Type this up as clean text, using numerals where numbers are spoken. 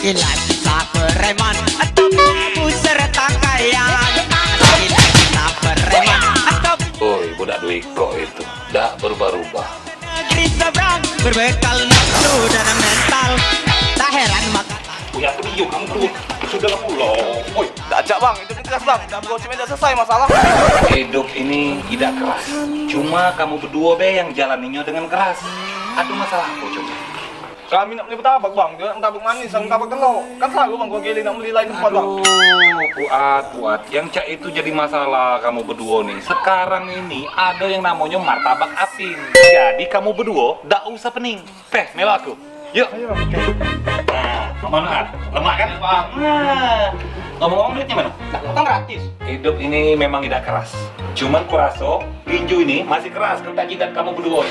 Ilah kita preman atau bumbu serta kaya. Ilah kita preman atau Oi, budak Dwiko itu dah berubah-ubah. negeri seberang berbekal nafsu dan mental. Tak heran maka Punya trio kamu tuh sudah pulau. Oi, Tak ajak bang, itu keras bang. Dah bergoceng dah selesai masalah. hidup ini tidak keras. Cuma kamu berdua be yang jalaninya dengan keras. Ada masalah apa coba? Kami nak beli bertabak bang, dia nak bertabak manis sama bertabak telur. Kan selalu bang kau gili nak beli lain tempat bang. Kuat. Yang cak itu jadi masalah kamu berdua nih. Sekarang ini ada yang namanya martabak apin. Jadi kamu berdua ndak usah pening. Teh, melo aku. Yuk. Mana? Lemak kan? Nah, ngomong-ngomong duitnya mana? Kan gratis. Hidup ini memang tidak keras. Cuman kurasa tinju ini masih keras kalau tak jidat kamu berdua.